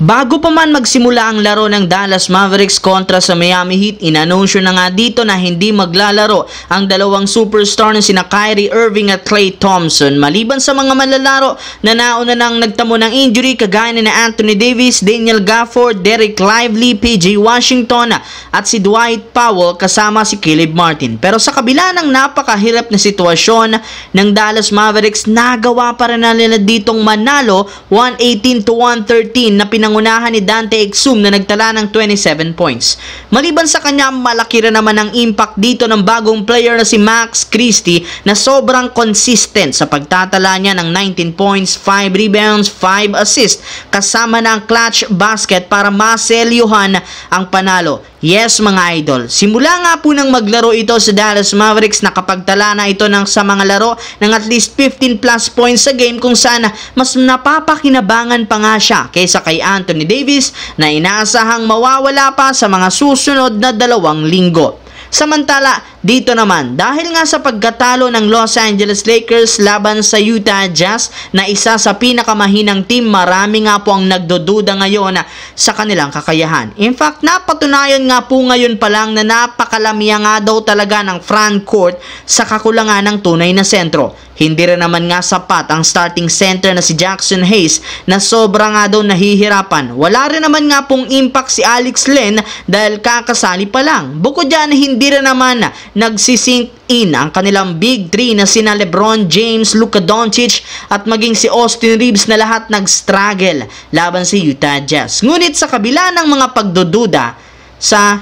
Bago pa man magsimula ang laro ng Dallas Mavericks kontra sa Miami Heat, inanunsyo na nga dito na hindi maglalaro ang dalawang superstar na sina Kyrie Irving at Klay Thompson. Maliban sa mga manlalaro na nauna nang nagtamo ng injury kagaya na Anthony Davis, Daniel Gafford, Derek Lively, PJ Washington at si Dwight Powell kasama si Caleb Martin. Pero sa kabila ng napakahirap na sitwasyon ng Dallas Mavericks, nagawa pa rin nila ditong manalo 118-113 na pinangunahan ni Dante Exum na nagtala ng 27 points. Maliban sa kanya, malaki rin naman ang impact dito ng bagong player na si Max Christie na sobrang consistent sa pagtatala niya ng 19 points, 5 rebounds, 5 assists kasama na ang clutch basket para maselyuhan ang panalo. Yes mga idol, simula nga po nang maglaro ito sa Dallas Mavericks, nakapagtala na ito sa mga laro ng at least 15 plus points sa game kung saan mas napapakinabangan pa nga siya kaysa kay Anthony Davis na inaasahang mawawala pa sa mga susunod na 2 linggo. Samantala, dito naman, dahil nga sa pagkatalo ng Los Angeles Lakers laban sa Utah Jazz na isa sa pinakamahinang team, marami nga po ang nagdududa ngayon sa kanilang kakayahan. In fact, napatunayan nga po ngayon pa lang na napakalamya nga daw talaga ng front court sa kakulangan ng tunay na sentro. Hindi rin naman nga sapat ang starting center na si Jackson Hayes na sobra nga daw nahihirapan. Wala rin naman nga pong impact si Alex Len dahil kakasali pa lang. Bukod dyan, hindi rin naman nagsisink in ang kanilang big three na sina LeBron James, Luka Doncic at maging si Austin Reeves na lahat nag-struggle laban sa Utah Jazz. Ngunit sa kabila ng mga pagdududa,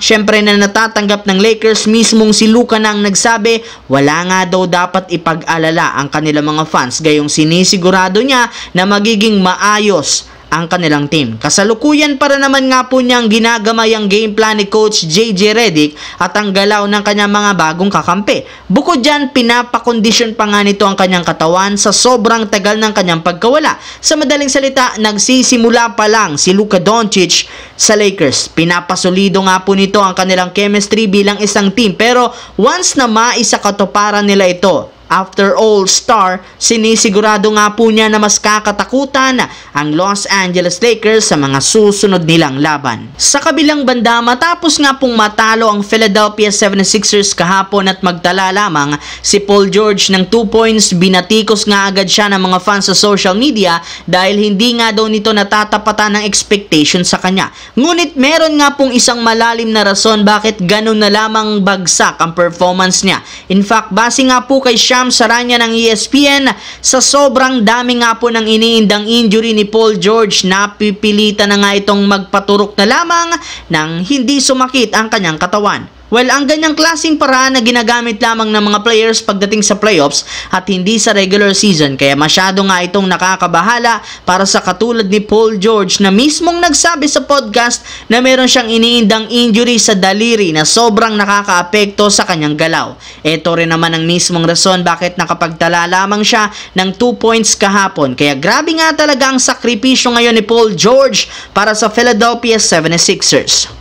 syempre na natatanggap ng Lakers, mismong si Luka na ang nagsabi wala nga daw dapat ipag-alala ang kanilang mga fans, gayong sinisigurado niya na magiging maayos ang kanilang team. Kasalukuyan para naman nga po niyang ginagamay ang game plan ni Coach JJ Redick at ang galaw ng kanyang mga bagong kakampi. Bukod dyan, pinapakondisyon pa nga nito ang kanyang katawan sa sobrang tagal ng kanyang pagkawala. Sa madaling salita, nagsisimula pa lang si Luka Doncic sa Lakers. Pinapasolido nga po nito ang kanilang chemistry bilang isang team, pero once na maisakatuparan nila ito, after All-Star, sinisigurado nga po niya na mas kakatakutan ang Los Angeles Lakers sa mga susunod nilang laban. Sa kabilang banda, matapos nga pong matalo ang Philadelphia 76ers kahapon at magtala lamang si Paul George ng 2 points, binatikos nga agad siya ng mga fans sa social media dahil hindi nga daw nito natatapatan ng expectation sa kanya. Ngunit meron nga pong isang malalim na rason bakit ganun na lamang bagsak ang performance niya. In fact, base nga po kay Saranya ng ESPN, sa sobrang dami nga po ng iniindang injury ni Paul George, napipilitan na nga itong magpaturok na lamang nang hindi sumakit ang kanyang katawan. Well, ang ganyang klaseng paraan na ginagamit lamang ng mga players pagdating sa playoffs at hindi sa regular season, kaya masyado nga itong nakakabahala para sa katulad ni Paul George na mismong nagsabi sa podcast na meron siyang iniindang injury sa daliri na sobrang nakakaapekto sa kanyang galaw. Ito rin naman ang mismong rason bakit nakapagtala lamang siya ng 2 points kahapon. Kaya grabe nga talaga ang sakripisyo ngayon ni Paul George para sa Philadelphia 76ers.